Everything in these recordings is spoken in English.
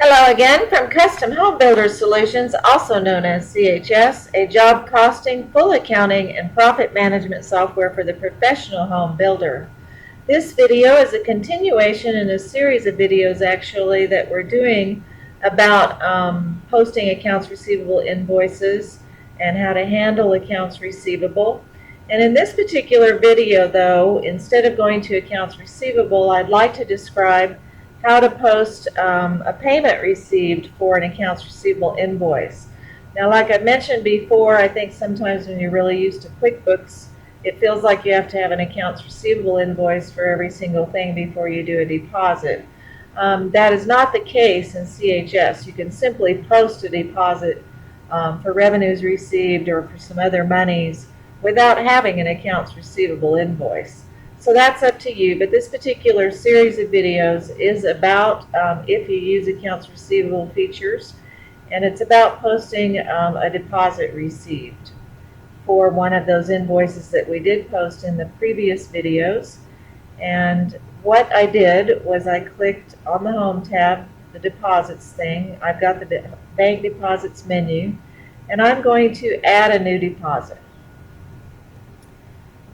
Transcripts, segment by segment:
Hello again from Custom Home Builder Solutions, also known as CHS, a job costing, full accounting, and profit management software for the professional home builder. This video is a continuation in a series of videos actually that we're doing about posting accounts receivable invoices and how to handle accounts receivable. And in this particular video though, instead of going to accounts receivable, I'd like to describe how to post a payment received for an accounts receivable invoice. Now, like I mentioned before, I think sometimes when you're really used to QuickBooks, it feels like you have to have an accounts receivable invoice for every single thing before you do a deposit. That is not the case in CHS. You can simply post a deposit for revenues received or for some other monies without having an accounts receivable invoice. So that's up to you, but this particular series of videos is about if you use accounts receivable features, and it's about posting a deposit received for one of those invoices that we did post in the previous videos. And what I did was I clicked on the Home tab, the Deposits thing. I've got the Bank Deposits menu, and I'm going to add a new deposit.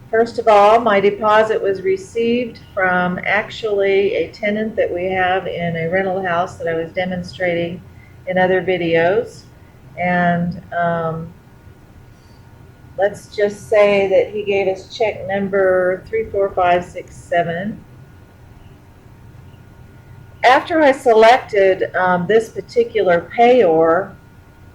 First of all, my deposit was received from actually a tenant that we have in a rental house that I was demonstrating in other videos. And let's just say that he gave us check number 34567. After I selected this particular payor,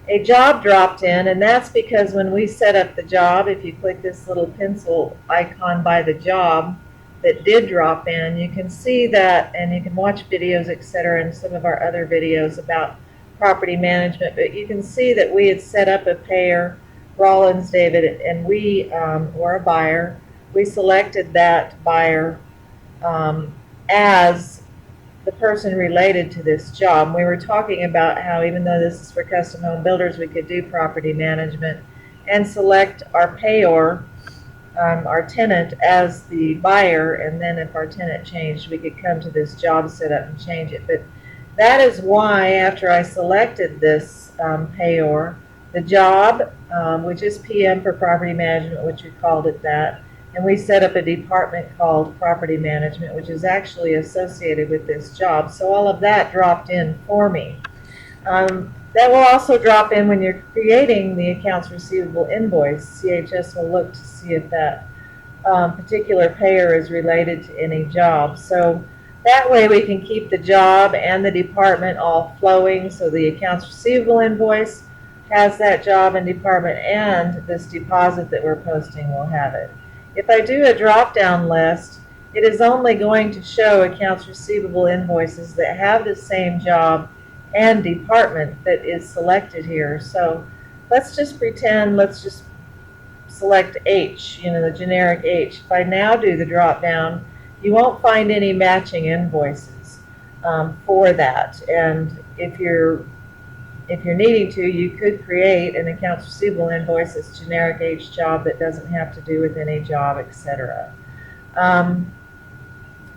a job dropped in, and that's because when we set up the job, if you click this little pencil icon by the job that did drop in, you can see that, and you can watch videos, etc., and some of our other videos about property management, but you can see that we had set up a payer, Rollins David, and we were a buyer. We selected that buyer as the person related to this job. We were talking about how even though this is for custom home builders, we could do property management and select our payor, our tenant, as the buyer, and then if our tenant changed, we could come to this job setup and change it. But that is why after I selected this payor, the job, which is PM for property management, which we called it that, and we set up a department called property management, which is actually associated with this job. So all of that dropped in for me. That will also drop in when you're creating the accounts receivable invoice. CHS will look to see if that particular payer is related to any job. So that way we can keep the job and the department all flowing, so the accounts receivable invoice has that job and department, and this deposit that we're posting will have it. If I do a drop-down list, it is only going to show accounts receivable invoices that have the same job and department that is selected here. So let's just pretend, let's just select H, the generic H. If I now do the drop-down, you won't find any matching invoices for that. And if you're needing to, you could create an accounts receivable invoice that's generic H job that doesn't have to do with any job, etc.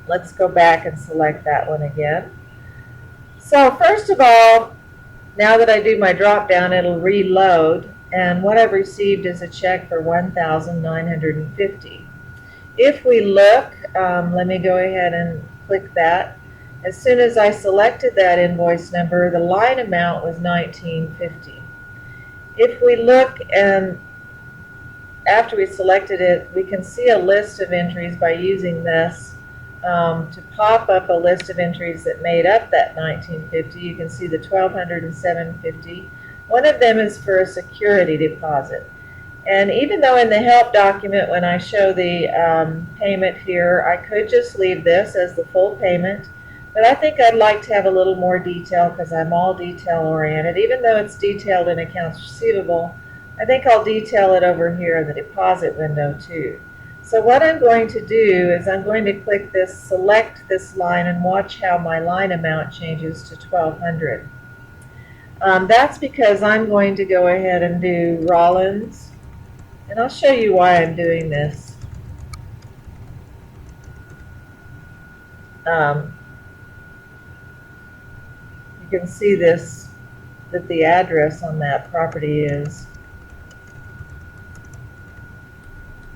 Let's go back and select that one again. So first of all, now that I do my drop down, it'll reload, and what I've received is a check for $1,950. If we look, let me go ahead and click that. As soon as I selected that invoice number, the line amount was $19.50. If we look, and after we selected it, we can see a list of entries by using this to pop up a list of entries that made up that $19.50. You can see the $1,200 and $750. One of them is for a security deposit. And even though in the help document when I show the payment here, I could just leave this as the full payment. But I think I'd like to have a little more detail because I'm all detail oriented. Even though it's detailed in accounts receivable, I think I'll detail it over here in the deposit window too. So what I'm going to do is I'm going to click this, select this line, and watch how my line amount changes to $1,200. That's because I'm going to go ahead and do Rollins, and I'll show you why I'm doing this. You can see this, that the address on that property is,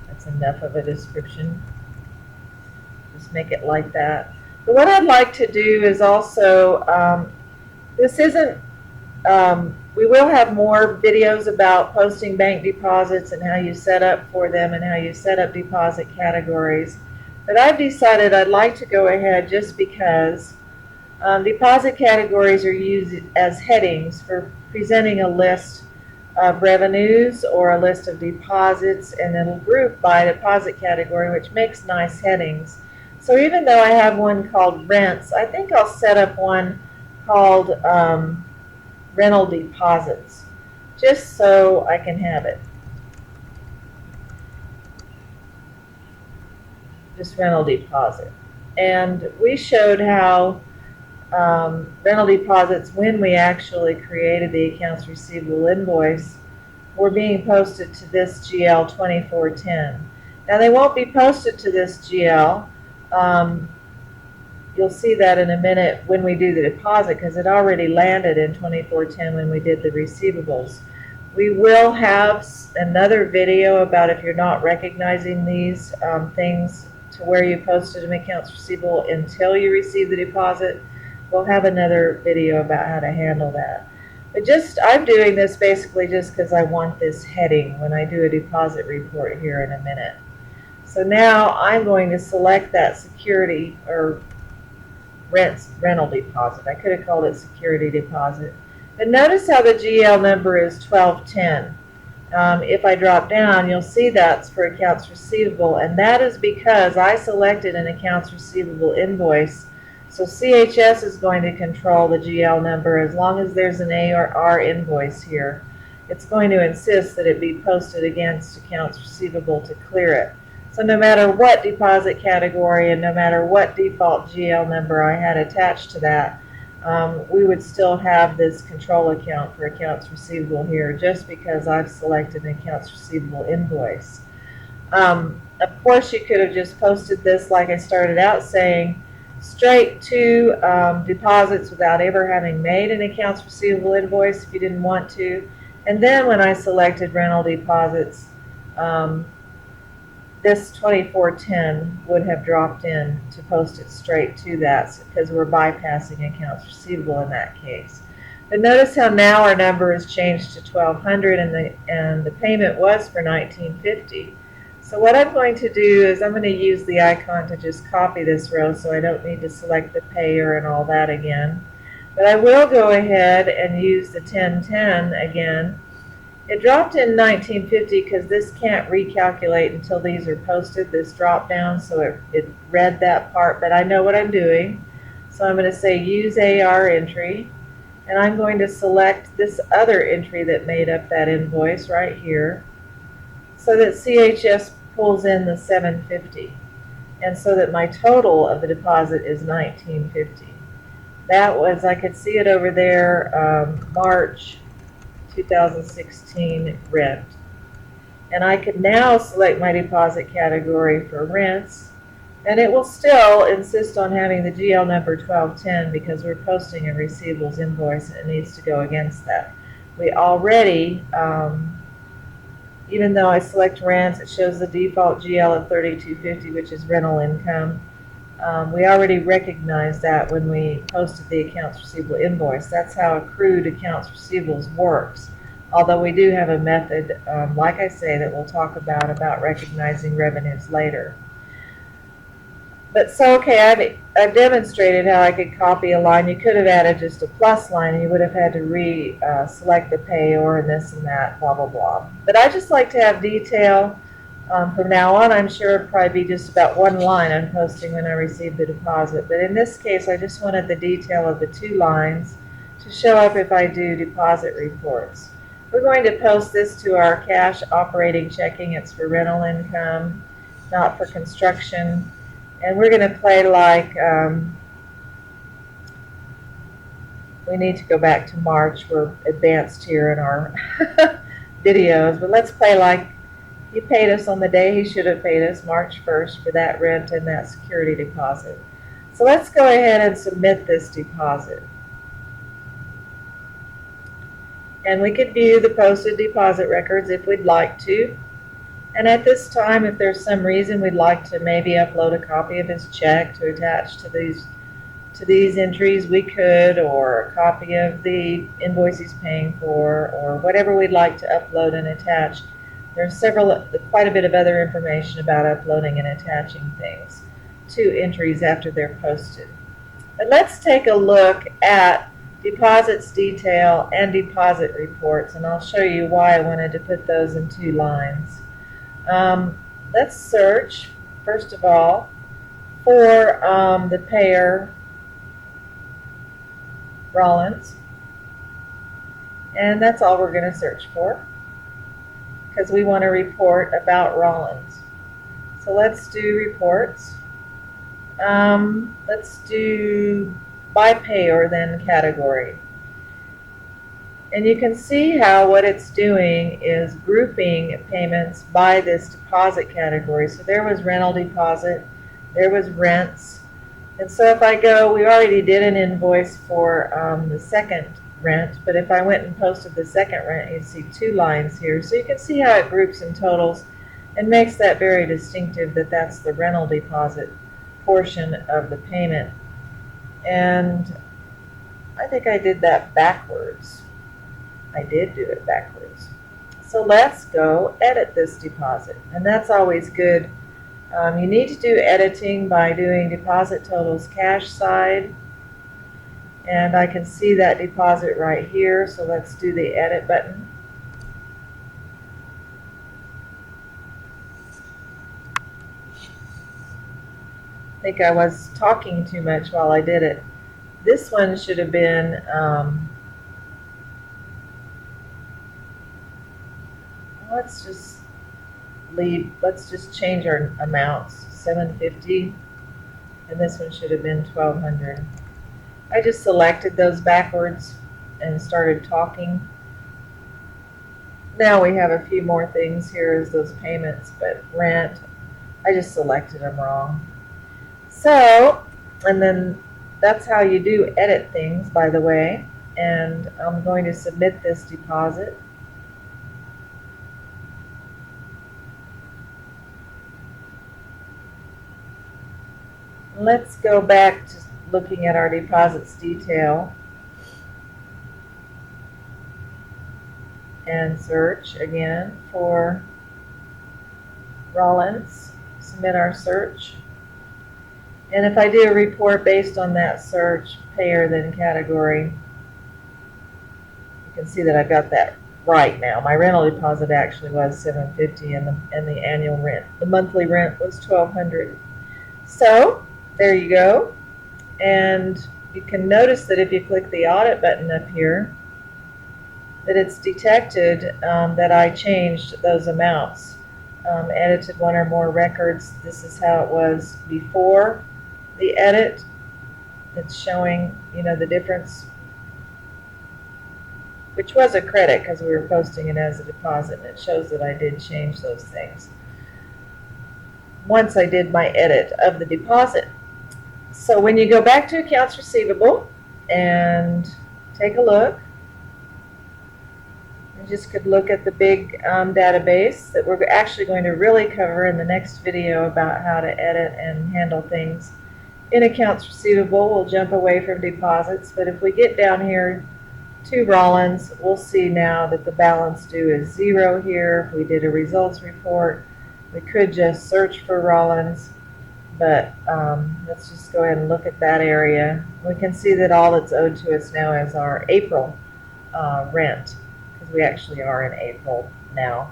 that's enough of a description. Just make it like that. But what I'd like to do is also, this isn't, we will have more videos about posting bank deposits and how you set up for them and how you set up deposit categories. But I've decided I'd like to go ahead just because deposit categories are used as headings for presenting a list of revenues or a list of deposits, and it'll group by deposit category, which makes nice headings. So even though I have one called rents, I think I'll set up one called rental deposits, just so I can have it. Just rental deposit. And we showed how rental deposits, when we actually created the accounts receivable invoice, were being posted to this GL 2410. Now they won't be posted to this GL. You'll see that in a minute when we do the deposit, because it already landed in 2410 when we did the receivables. We will have another video about if you're not recognizing these things to where you posted an accounts receivable until you receive the deposit. We'll have another video about how to handle that. But I'm doing this basically just because I want this heading when I do a deposit report here in a minute. So now I'm going to select that security or rental deposit. I could have called it security deposit. But notice how the GL number is 1210. If I drop down, you'll see that's for accounts receivable, and that is because I selected an accounts receivable invoice. So CHS is going to control the GL number as long as there's an AR invoice here. It's going to insist that it be posted against accounts receivable to clear it. So no matter what deposit category and no matter what default GL number I had attached to that, we would still have this control account for accounts receivable here just because I've selected an accounts receivable invoice. Of course, you could have just posted this like I started out saying, straight to deposits without ever having made an accounts receivable invoice if you didn't want to. And then when I selected rental deposits, this 2410 would have dropped in to post it straight to that because we're bypassing accounts receivable in that case. But notice how now our number is changed to 1200 and the payment was for 1950. So what I'm going to do is I'm going to use the icon to just copy this row so I don't need to select the payer and all that again. But I will go ahead and use the 1010 again. It dropped in 1950 because this can't recalculate until these are posted, this drop down, so it read that part, but I know what I'm doing. So I'm going to say use AR entry, and I'm going to select this other entry that made up that invoice right here so that CHS pulls in the 750, and so that my total of the deposit is 1950. That was, I could see it over there, March 2016 rent. And I could now select my deposit category for rents, and it will still insist on having the GL number 1210 because we're posting a receivables invoice and it needs to go against that. We already, even though I select rents, it shows the default GL of 3250, which is rental income. We already recognized that when we posted the accounts receivable invoice. That's how accrued accounts receivables works. Although we do have a method, like I say, that we'll talk about recognizing revenues later. But so, okay, I've demonstrated how I could copy a line. You could have added just a plus line and you would have had to select the payor and this and that, blah, blah, blah. But I just like to have detail. From now on, I'm sure it'll probably be just about one line I'm posting when I receive the deposit. But in this case, I just wanted the detail of the 2 lines to show up if I do deposit reports. We're going to post this to our cash operating checking. It's for rental income, not for construction. And we're going to play like, we need to go back to March. We're advanced here in our videos. But let's play like he paid us on the day he should have paid us, March 1st, for that rent and that security deposit. So let's go ahead and submit this deposit. And we could view the posted deposit records if we'd like to. And at this time, if there's some reason we'd like to maybe upload a copy of his check to attach to these entries, we could, or a copy of the invoice he's paying for, or whatever we'd like to upload and attach. There's quite a bit of other information about uploading and attaching things to entries after they're posted. But let's take a look at deposits detail and deposit reports, and I'll show you why I wanted to put those in two lines. Let's search, first of all, for the payer Rollins, and that's all we're going to search for because we want to report about Rollins. So let's do reports. Let's do by payer then category. And you can see how what it's doing is grouping payments by this deposit category. So there was rental deposit, there was rents. And so if I go, we already did an invoice for the second rent, but if I went and posted the second rent, you'd see two lines here. So you can see how it groups and totals and makes that very distinctive that that's the rental deposit portion of the payment. And I think I did that backwards. I did do it backwards. So let's go edit this deposit, and that's always good. You need to do editing by doing deposit totals cash side, and I can see that deposit right here, so let's do the edit button. I think I was talking too much while I did it. This one should have been let's just change our amounts, $750, and this one should have been $1,200. I just selected those backwards and started talking. Now we have a few more things here as those payments, but rent, I just selected them wrong. So, and then that's how you do edit things, by the way, and I'm going to submit this deposit. Let's go back to looking at our deposits detail and search again for Rollins. Submit our search. And if I do a report based on that search, payer then category, you can see that I've got that right now. My rental deposit actually was $750, and the annual rent, the monthly rent was $1,200. So there you go. And you can notice that if you click the audit button up here, that it's detected that I changed those amounts. Edited one or more records. This is how it was before the edit. It's showing, the difference, which was a credit because we were posting it as a deposit, and it shows that I did change those things once I did my edit of the deposit. So when you go back to Accounts Receivable and take a look, you just could look at the big database that we're actually going to really cover in the next video about how to edit and handle things in Accounts Receivable. We'll jump away from deposits, but if we get down here to Rollins, we'll see now that the balance due is 0 here. If we did a results report, we could just search for Rollins, but let's just go ahead and look at that area. We can see that all that's owed to us now is our April rent, because we actually are in April now.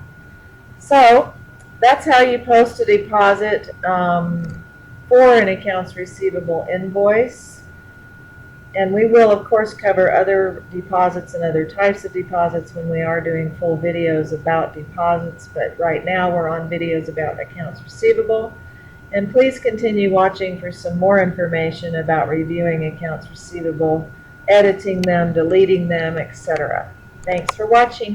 So that's how you post a deposit for an Accounts Receivable invoice. And we will, of course, cover other deposits and other types of deposits when we are doing full videos about deposits. But right now we're on videos about Accounts Receivable. And please continue watching for some more information about reviewing Accounts Receivable, editing them, deleting them, etc. Thanks for watching.